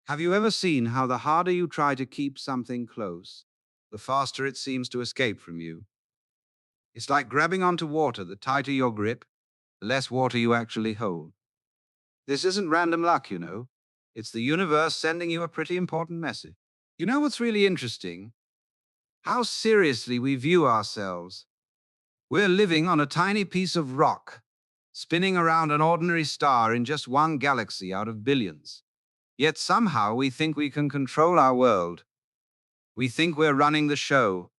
Have you ever seen how the harder you try to keep something close, the faster it seems to escape from you? It's like grabbing onto water. The tighter your grip, the less water you actually hold. This isn't random luck. It's the universe sending you a pretty important message. You know what's really interesting? How seriously we view ourselves. We're living on a tiny piece of rock, spinning around an ordinary star in just one galaxy out of billions. Yet somehow we think we can control our world. We think we're running the show,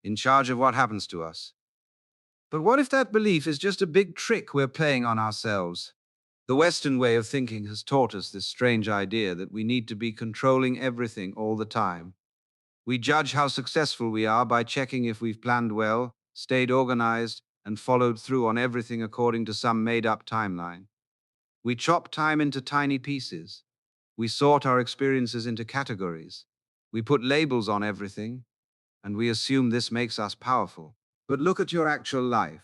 in charge of what happens to us. But what if that belief is just a big trick we're playing on ourselves? The Western way of thinking has taught us this strange idea that we need to be controlling everything all the time. We judge how successful we are by checking if we've planned well, stayed organized, and followed through on everything according to some made up timeline. We chop time into tiny pieces. We sort our experiences into categories. We put labels on everything, and we assume this makes us powerful. But look at your actual life.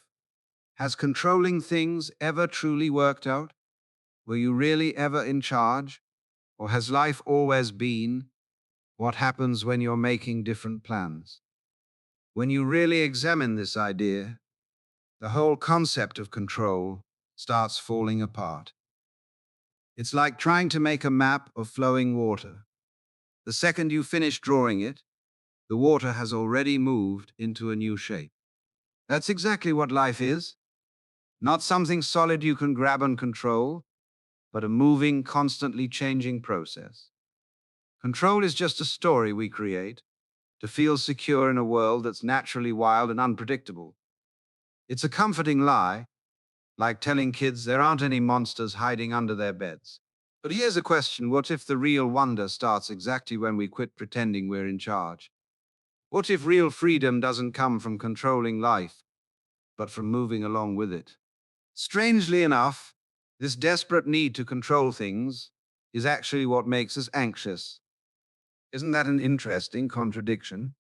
Has controlling things ever truly worked out? Were you really ever in charge? Or has life always been what happens when you're making different plans? When you really examine this idea, the whole concept of control starts falling apart. It's like trying to make a map of flowing water. The second you finish drawing it, the water has already moved into a new shape. That's exactly what life is. Not something solid you can grab and control, but a moving, constantly changing process. Control is just a story we create to feel secure in a world that's naturally wild and unpredictable. It's a comforting lie, like telling kids there aren't any monsters hiding under their beds. But here's a question: what if the real wonder starts exactly when we quit pretending we're in charge? What if real freedom doesn't come from controlling life, but from moving along with it? Strangely enough, this desperate need to control things is actually what makes us anxious. Isn't that an interesting contradiction?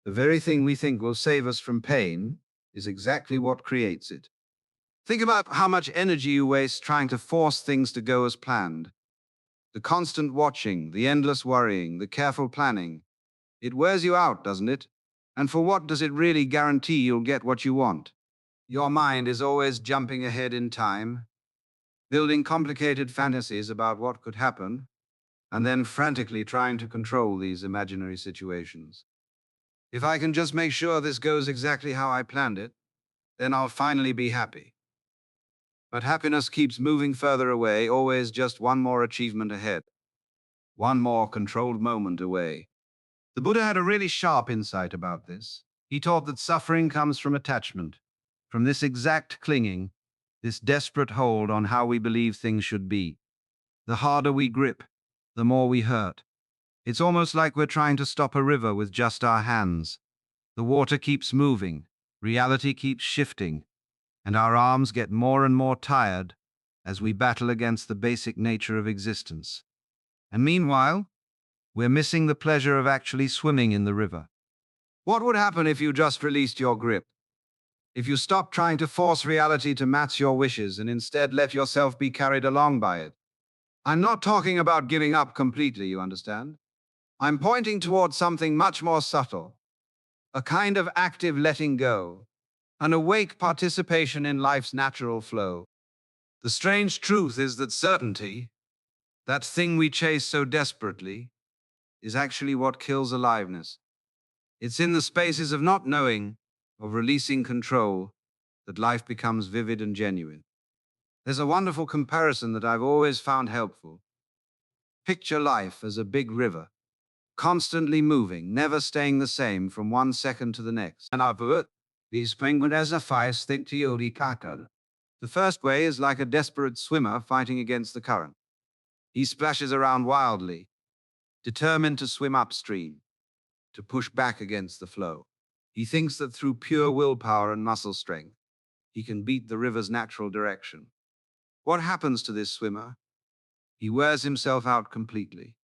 The very thing we think will save us from pain is exactly what creates it. Think about how much energy you waste trying to force things to go as planned. The constant watching, the endless worrying, the careful planning. It wears you out, doesn't it? And for what does it really guarantee you'll get what you want? Your mind is always jumping ahead in time, building complicated fantasies about what could happen, and then frantically trying to control these imaginary situations. If I can just make sure this goes exactly how I planned it, then I'll finally be happy. But happiness keeps moving further away, always just one more achievement ahead, one more controlled moment away. The Buddha had a really sharp insight about this. He taught that suffering comes from attachment, from this exact clinging, this desperate hold on how we believe things should be. The harder we grip, the more we hurt. It's almost like we're trying to stop a river with just our hands. The water keeps moving, reality keeps shifting, and our arms get more and more tired as we battle against the basic nature of existence. And meanwhile, we're missing the pleasure of actually swimming in the river. What would happen if you just released your grip? If you stopped trying to force reality to match your wishes and instead let yourself be carried along by it? I'm not talking about giving up completely, you understand? I'm pointing towards something much more subtle, a kind of active letting go, an awake participation in life's natural flow. The strange truth is that certainty, that thing we chase so desperately, is actually what kills aliveness. It's in the spaces of not knowing, of releasing control, that life becomes vivid and genuine. There's a wonderful comparison that I've always found helpful. Picture life as a big river, constantly moving, never staying the same from one second to the next. And these penguin as a fire stick to yodi kakal. The first way is like a desperate swimmer fighting against the current. He splashes around wildly, determined to swim upstream, to push back against the flow. He thinks that through pure willpower and muscle strength, he can beat the river's natural direction. What happens to this swimmer? He wears himself out completely.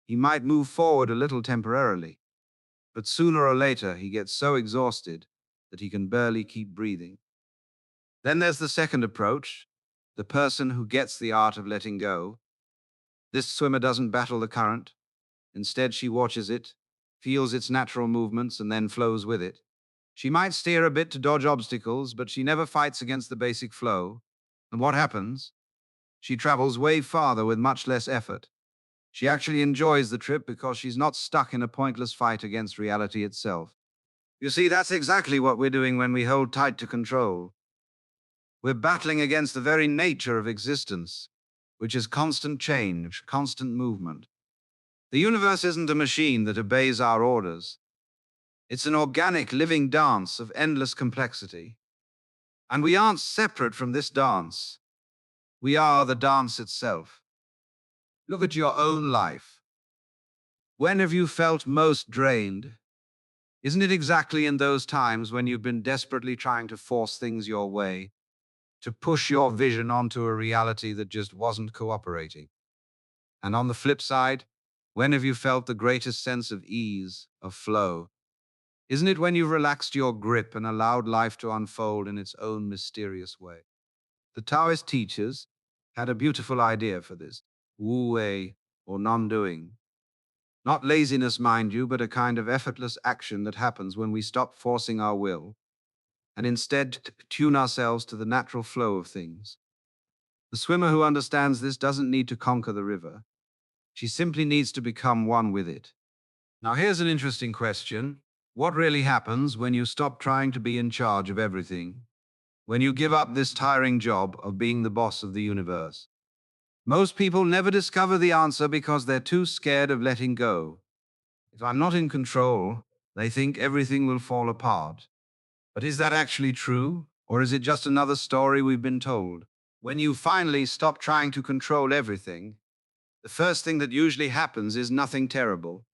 He might move forward a little temporarily, but sooner or later he gets so exhausted that he can barely keep breathing. Then there's the second approach, the person who gets the art of letting go. This swimmer doesn't battle the current. Instead, she watches it, feels its natural movements, and then flows with it. She might steer a bit to dodge obstacles, but she never fights against the basic flow. And what happens? She travels way farther with much less effort. She actually enjoys the trip because she's not stuck in a pointless fight against reality itself. You see, that's exactly what we're doing when we hold tight to control. We're battling against the very nature of existence, which is constant change, constant movement. The universe isn't a machine that obeys our orders. It's an organic, living dance of endless complexity. And we aren't separate from this dance. We are the dance itself. Look at your own life. When have you felt most drained? Isn't it exactly in those times when you've been desperately trying to force things your way, to push your vision onto a reality that just wasn't cooperating? And on the flip side, when have you felt the greatest sense of ease, of flow? Isn't it when you've relaxed your grip and allowed life to unfold in its own mysterious way? The Taoist teachers had a beautiful idea for this: wu wei, or non-doing. Not laziness, mind you, but a kind of effortless action that happens when we stop forcing our will and instead tune ourselves to the natural flow of things. The swimmer who understands this doesn't need to conquer the river. She simply needs to become one with it. Now, here's an interesting question. What really happens when you stop trying to be in charge of everything? When you give up this tiring job of being the boss of the universe? Most people never discover the answer because they're too scared of letting go. If I'm not in control, they think everything will fall apart. But is that actually true? Or is it just another story we've been told? When you finally stop trying to control everything, the first thing that usually happens is nothing terrible.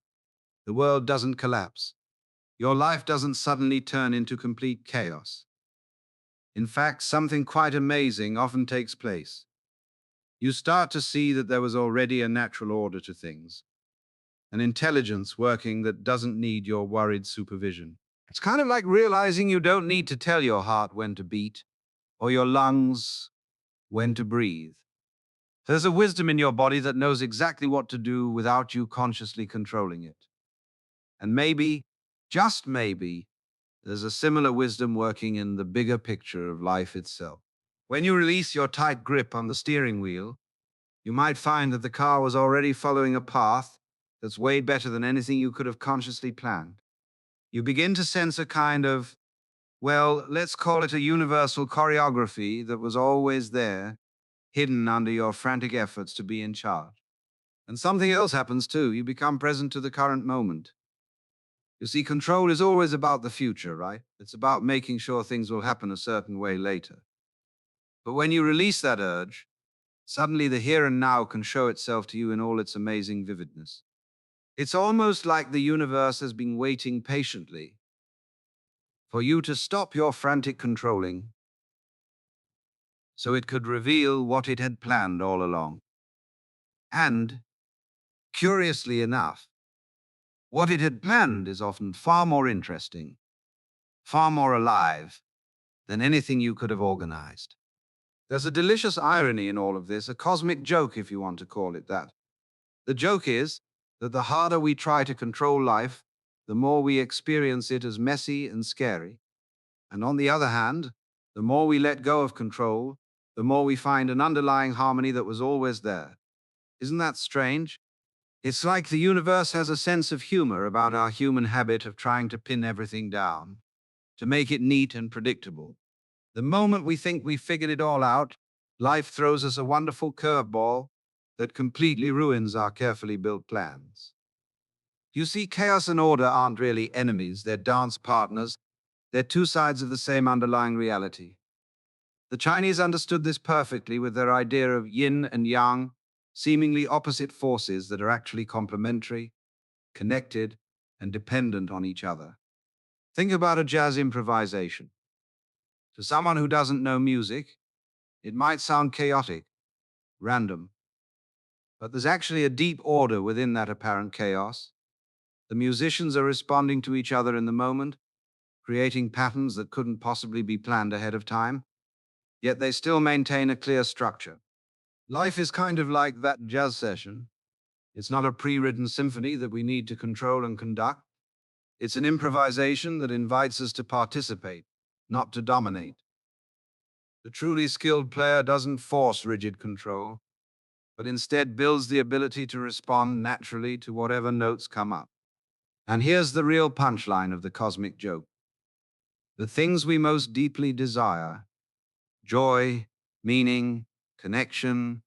The world doesn't collapse. Your life doesn't suddenly turn into complete chaos. In fact, something quite amazing often takes place. You start to see that there was already a natural order to things, an intelligence working that doesn't need your worried supervision. It's kind of like realizing you don't need to tell your heart when to beat or your lungs when to breathe. There's a wisdom in your body that knows exactly what to do without you consciously controlling it. And maybe, just maybe, there's a similar wisdom working in the bigger picture of life itself. When you release your tight grip on the steering wheel, you might find that the car was already following a path that's way better than anything you could have consciously planned. You begin to sense a kind of, well, let's call it a universal choreography that was always there, hidden under your frantic efforts to be in charge. And something else happens too. You become present to the current moment. You see, control is always about the future, right? It's about making sure things will happen a certain way later. But when you release that urge, suddenly the here and now can show itself to you in all its amazing vividness. It's almost like the universe has been waiting patiently for you to stop your frantic controlling so it could reveal what it had planned all along. And, curiously enough, what it had planned is often far more interesting, far more alive than anything you could have organized. There's a delicious irony in all of this, a cosmic joke, if you want to call it that. The joke is that the harder we try to control life, the more we experience it as messy and scary. And on the other hand, the more we let go of control, the more we find an underlying harmony that was always there. Isn't that strange? It's like the universe has a sense of humor about our human habit of trying to pin everything down, to make it neat and predictable. The moment we think we've figured it all out, life throws us a wonderful curveball that completely ruins our carefully built plans. You see, chaos and order aren't really enemies, they're dance partners. They're two sides of the same underlying reality. The Chinese understood this perfectly with their idea of yin and yang, seemingly opposite forces that are actually complementary, connected, and dependent on each other. Think about a jazz improvisation. To someone who doesn't know music, it might sound chaotic, random, but there's actually a deep order within that apparent chaos. The musicians are responding to each other in the moment, creating patterns that couldn't possibly be planned ahead of time, yet they still maintain a clear structure. Life is kind of like that jazz session. It's not a pre-written symphony that we need to control and conduct. It's an improvisation that invites us to participate, not to dominate. The truly skilled player doesn't force rigid control, but instead builds the ability to respond naturally to whatever notes come up. And here's the real punchline of the cosmic joke. The things we most deeply desire, joy, meaning, connection,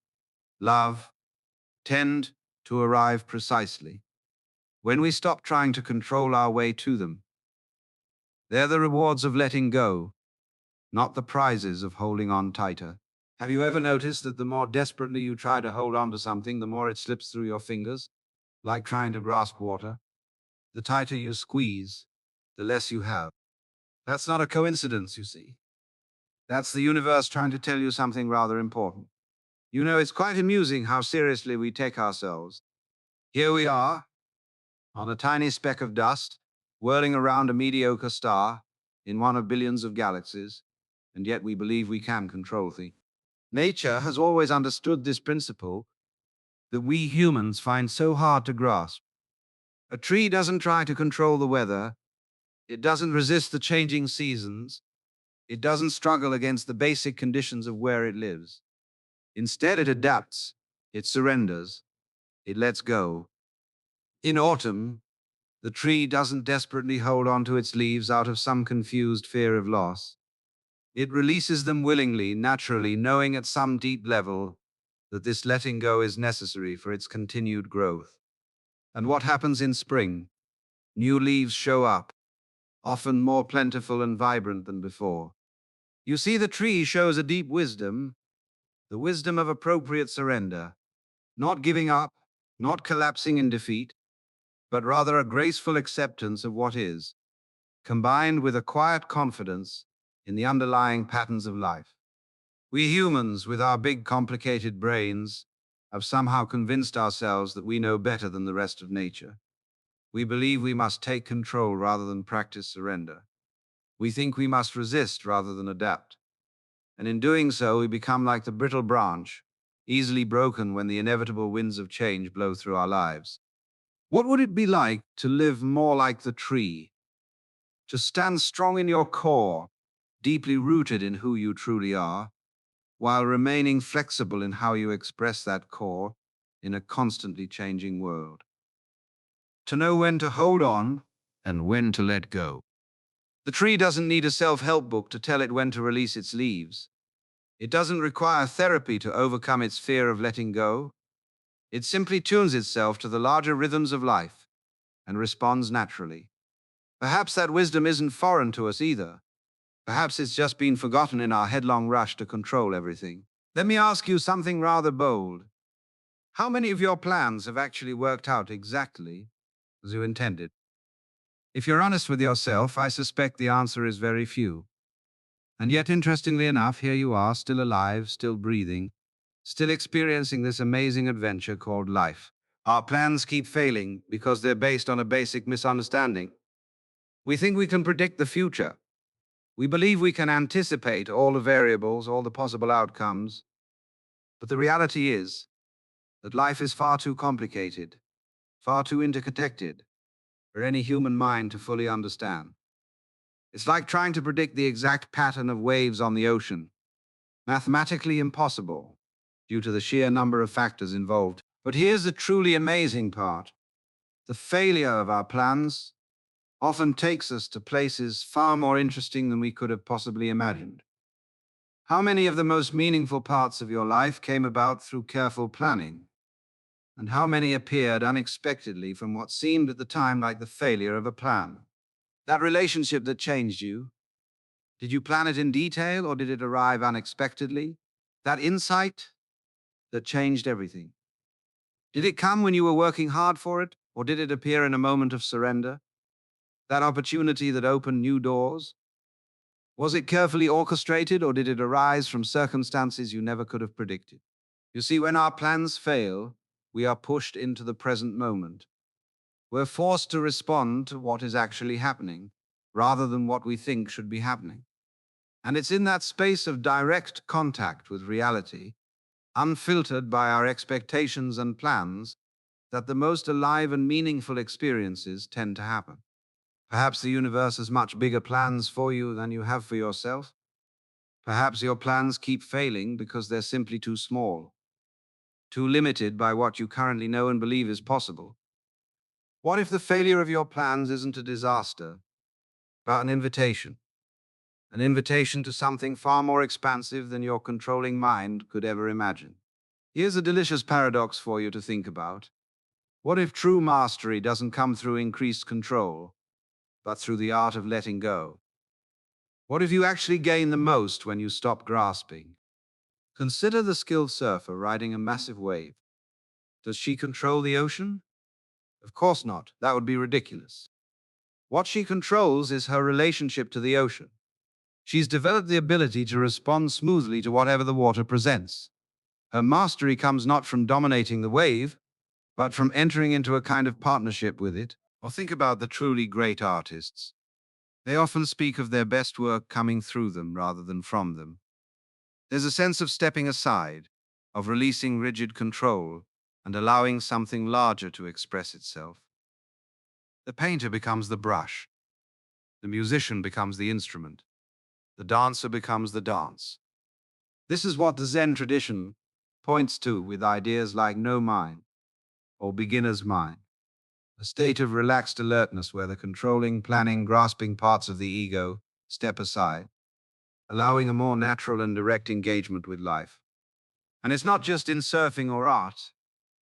love, tend to arrive precisely when we stop trying to control our way to them. They're the rewards of letting go, not the prizes of holding on tighter. Have you ever noticed that the more desperately you try to hold on to something, the more it slips through your fingers, like trying to grasp water? The tighter you squeeze, the less you have. That's not a coincidence, you see. That's the universe trying to tell you something rather important. You know, it's quite amusing how seriously we take ourselves. Here we are, on a tiny speck of dust, whirling around a mediocre star in one of billions of galaxies, and yet we believe we can control things. Nature has always understood this principle that we humans find so hard to grasp. A tree doesn't try to control the weather, it doesn't resist the changing seasons, it doesn't struggle against the basic conditions of where it lives. Instead, it adapts, it surrenders, it lets go. In autumn, the tree doesn't desperately hold on to its leaves out of some confused fear of loss. It releases them willingly, naturally, knowing at some deep level that this letting go is necessary for its continued growth. And what happens in spring? New leaves show up, often more plentiful and vibrant than before. You see, the tree shows a deep wisdom, the wisdom of appropriate surrender, not giving up, not collapsing in defeat, but rather a graceful acceptance of what is, combined with a quiet confidence in the underlying patterns of life. We humans, with our big complicated brains, have somehow convinced ourselves that we know better than the rest of nature. We believe we must take control rather than practice surrender. We think we must resist rather than adapt. And in doing so, we become like the brittle branch, easily broken when the inevitable winds of change blow through our lives. What would it be like to live more like the tree? To stand strong in your core, deeply rooted in who you truly are, while remaining flexible in how you express that core in a constantly changing world. To know when to hold on and when to let go. The tree doesn't need a self-help book to tell it when to release its leaves. It doesn't require therapy to overcome its fear of letting go. It simply tunes itself to the larger rhythms of life and responds naturally. Perhaps that wisdom isn't foreign to us either. Perhaps it's just been forgotten in our headlong rush to control everything. Let me ask you something rather bold. How many of your plans have actually worked out exactly as you intended? If you're honest with yourself, I suspect the answer is very few. And yet, interestingly enough, here you are, still alive, still breathing, still experiencing this amazing adventure called life. Our plans keep failing because they're based on a basic misunderstanding. We think we can predict the future. We believe we can anticipate all the variables, all the possible outcomes. But the reality is that life is far too complicated, far too interconnected for any human mind to fully understand. It's like trying to predict the exact pattern of waves on the ocean. Mathematically impossible due to the sheer number of factors involved. But here's the truly amazing part. The failure of our plans often takes us to places far more interesting than we could have possibly imagined. How many of the most meaningful parts of your life came about through careful planning? And how many appeared unexpectedly from what seemed at the time like the failure of a plan? That relationship that changed you, did you plan it in detail or did it arrive unexpectedly? That insight that changed everything. Did it come when you were working hard for it or did it appear in a moment of surrender? That opportunity that opened new doors? Was it carefully orchestrated or did it arise from circumstances you never could have predicted? You see, when our plans fail, we are pushed into the present moment. We're forced to respond to what is actually happening, rather than what we think should be happening. And it's in that space of direct contact with reality, unfiltered by our expectations and plans, that the most alive and meaningful experiences tend to happen. Perhaps the universe has much bigger plans for you than you have for yourself. Perhaps your plans keep failing because they're simply too small, too limited by what you currently know and believe is possible. What if the failure of your plans isn't a disaster, but an invitation? An invitation to something far more expansive than your controlling mind could ever imagine. Here's a delicious paradox for you to think about. What if true mastery doesn't come through increased control, but through the art of letting go? What if you actually gain the most when you stop grasping? Consider the skilled surfer riding a massive wave. Does she control the ocean? Of course not. That would be ridiculous. What she controls is her relationship to the ocean. She's developed the ability to respond smoothly to whatever the water presents. Her mastery comes not from dominating the wave, but from entering into a kind of partnership with it. Or think about the truly great artists. They often speak of their best work coming through them rather than from them. There's a sense of stepping aside, of releasing rigid control, and allowing something larger to express itself. The painter becomes the brush, the musician becomes the instrument, the dancer becomes the dance. This is what the Zen tradition points to with ideas like no mind or beginner's mind, a state of relaxed alertness where the controlling, planning, grasping parts of the ego step aside, allowing a more natural and direct engagement with life. And it's not just in surfing or art,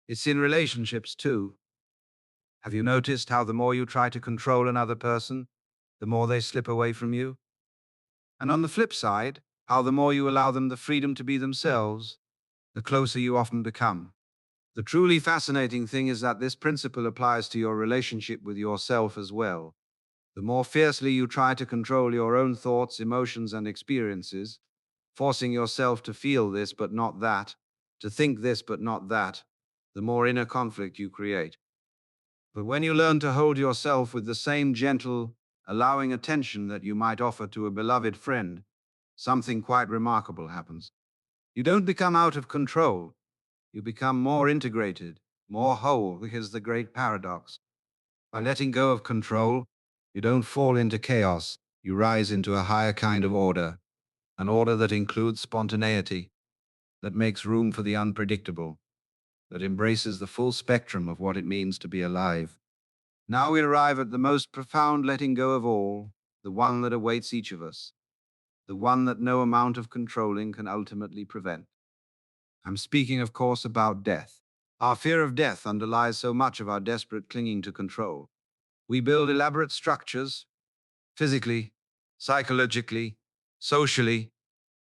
it's in relationships too. Have you noticed how the more you try to control another person, the more they slip away from you? And on the flip side, how the more you allow them the freedom to be themselves, the closer you often become. The truly fascinating thing is that this principle applies to your relationship with yourself as well. The more fiercely you try to control your own thoughts, emotions, and experiences, forcing yourself to feel this but not that, to think this but not that, the more inner conflict you create. But when you learn to hold yourself with the same gentle, allowing attention that you might offer to a beloved friend, something quite remarkable happens. You don't become out of control, you become more integrated, more whole, because the great paradox. By letting go of control, you don't fall into chaos, you rise into a higher kind of order, an order that includes spontaneity, that makes room for the unpredictable, that embraces the full spectrum of what it means to be alive. Now we arrive at the most profound letting go of all, the one that awaits each of us, the one that no amount of controlling can ultimately prevent. I'm speaking, of course, about death. Our fear of death underlies so much of our desperate clinging to control. We build elaborate structures, physically, psychologically, socially,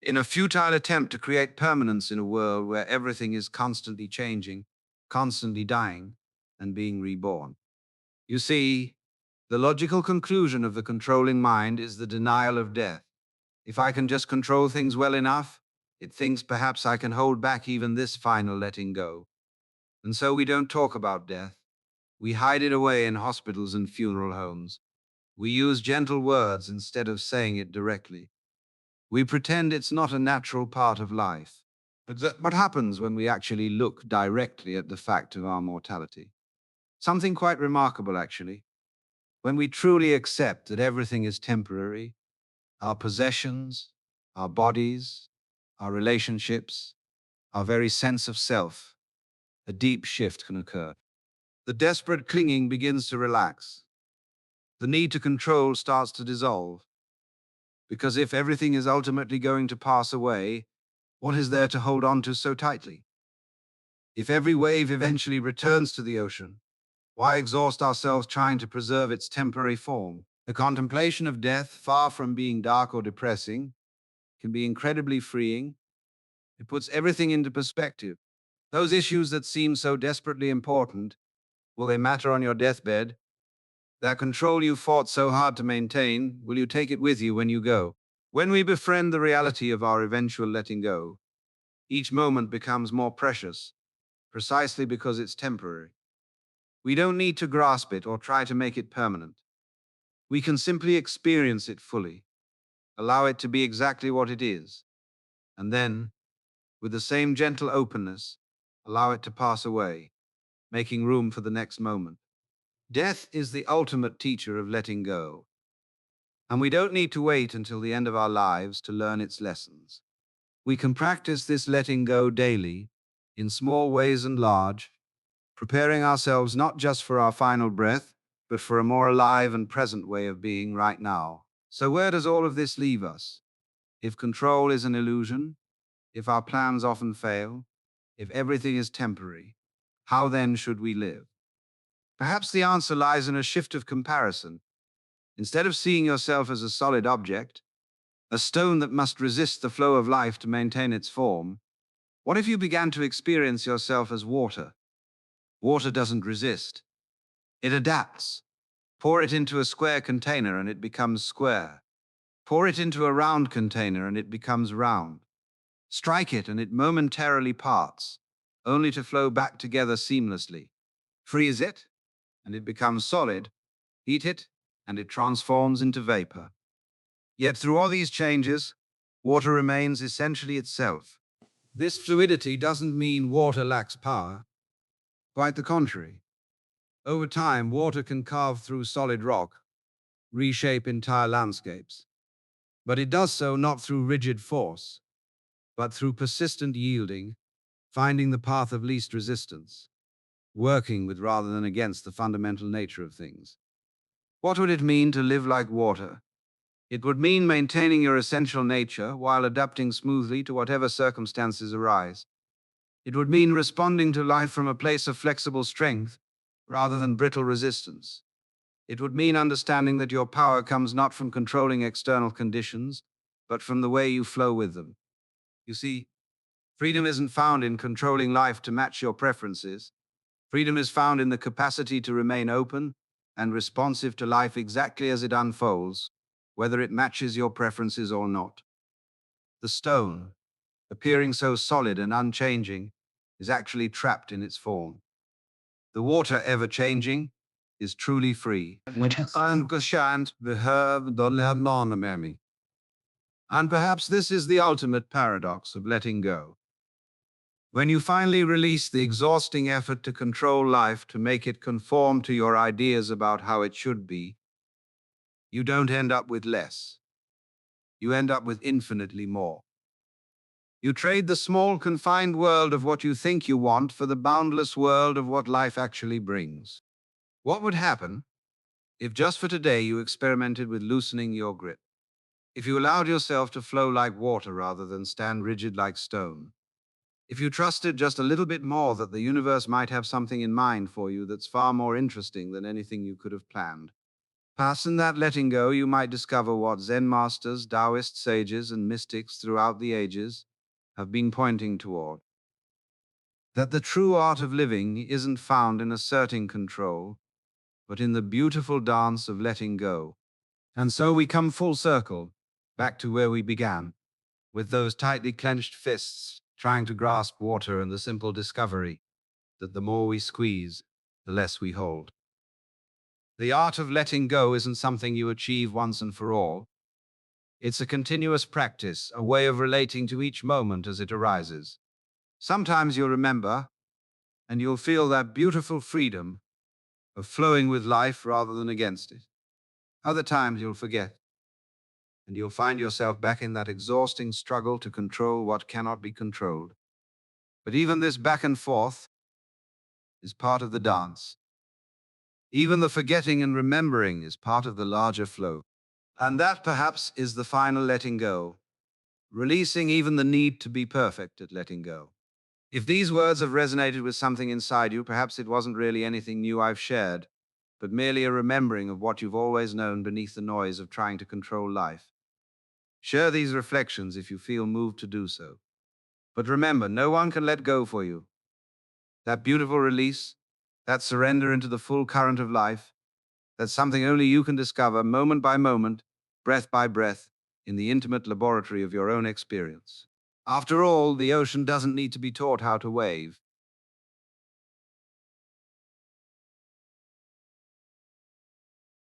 in a futile attempt to create permanence in a world where everything is constantly changing, constantly dying, and being reborn. You see, the logical conclusion of the controlling mind is the denial of death. If I can just control things well enough, it thinks perhaps I can hold back even this final letting go. And so we don't talk about death. We hide it away in hospitals and funeral homes. We use gentle words instead of saying it directly. We pretend it's not a natural part of life. But what happens when we actually look directly at the fact of our mortality? Something quite remarkable, actually. When we truly accept that everything is temporary, our possessions, our bodies, our relationships, our very sense of self, a deep shift can occur. The desperate clinging begins to relax. The need to control starts to dissolve. Because if everything is ultimately going to pass away, what is there to hold on to so tightly? If every wave eventually returns to the ocean, why exhaust ourselves trying to preserve its temporary form? The contemplation of death, far from being dark or depressing, can be incredibly freeing. It puts everything into perspective. Those issues that seem so desperately important, will they matter on your deathbed? That control you fought so hard to maintain, will you take it with you when you go? When we befriend the reality of our eventual letting go, each moment becomes more precious, precisely because it's temporary. We don't need to grasp it or try to make it permanent. We can simply experience it fully, allow it to be exactly what it is, and then, with the same gentle openness, allow it to pass away. making room for the next moment. Death is the ultimate teacher of letting go, and we don't need to wait until the end of our lives to learn its lessons. We can practice this letting go daily, in small ways and large, preparing ourselves not just for our final breath, but for a more alive and present way of being right now. So, where does all of this leave us? If control is an illusion, if our plans often fail, if everything is temporary, how then should we live? Perhaps the answer lies in a shift of comparison. Instead of seeing yourself as a solid object, a stone that must resist the flow of life to maintain its form, what if you began to experience yourself as water? Water doesn't resist, it adapts. Pour it into a square container and it becomes square. Pour it into a round container and it becomes round. Strike it and it momentarily parts, only to flow back together seamlessly. Freeze it and it becomes solid. Heat it and it transforms into vapor. Yet through all these changes, water remains essentially itself. This fluidity doesn't mean water lacks power. Quite the contrary. Over time, water can carve through solid rock, reshape entire landscapes. But it does so not through rigid force, but through persistent yielding, finding the path of least resistance, working with rather than against the fundamental nature of things. What would it mean to live like water? It would mean maintaining your essential nature while adapting smoothly to whatever circumstances arise. It would mean responding to life from a place of flexible strength rather than brittle resistance. It would mean understanding that your power comes not from controlling external conditions, but from the way you flow with them. You see, freedom isn't found in controlling life to match your preferences. Freedom is found in the capacity to remain open and responsive to life exactly as it unfolds, whether it matches your preferences or not. The stone, appearing so solid and unchanging, is actually trapped in its form. The water, ever changing, is truly free. And perhaps this is the ultimate paradox of letting go. When you finally release the exhausting effort to control life to make it conform to your ideas about how it should be, you don't end up with less. You end up with infinitely more. You trade the small, confined world of what you think you want for the boundless world of what life actually brings. What would happen if just for today you experimented with loosening your grip? If you allowed yourself to flow like water rather than stand rigid like stone? If you trusted just a little bit more that the universe might have something in mind for you that's far more interesting than anything you could have planned? Past that letting go, you might discover what Zen masters, Taoist sages, and mystics throughout the ages have been pointing toward. That the true art of living isn't found in asserting control, but in the beautiful dance of letting go. And so we come full circle, back to where we began, with those tightly clenched fists trying to grasp water and the simple discovery that the more we squeeze, the less we hold. The art of letting go isn't something you achieve once and for all. It's a continuous practice, a way of relating to each moment as it arises. Sometimes you'll remember, and you'll feel that beautiful freedom of flowing with life rather than against it. Other times you'll forget, and you'll find yourself back in that exhausting struggle to control what cannot be controlled. But even this back and forth is part of the dance. Even the forgetting and remembering is part of the larger flow. And that perhaps is the final letting go, releasing even the need to be perfect at letting go. If these words have resonated with something inside you, perhaps it wasn't really anything new I've shared, but merely a remembering of what you've always known beneath the noise of trying to control life. Share these reflections if you feel moved to do so. But remember, no one can let go for you. That beautiful release, that surrender into the full current of life, that's something only you can discover moment by moment, breath by breath, in the intimate laboratory of your own experience. After all, the ocean doesn't need to be taught how to wave.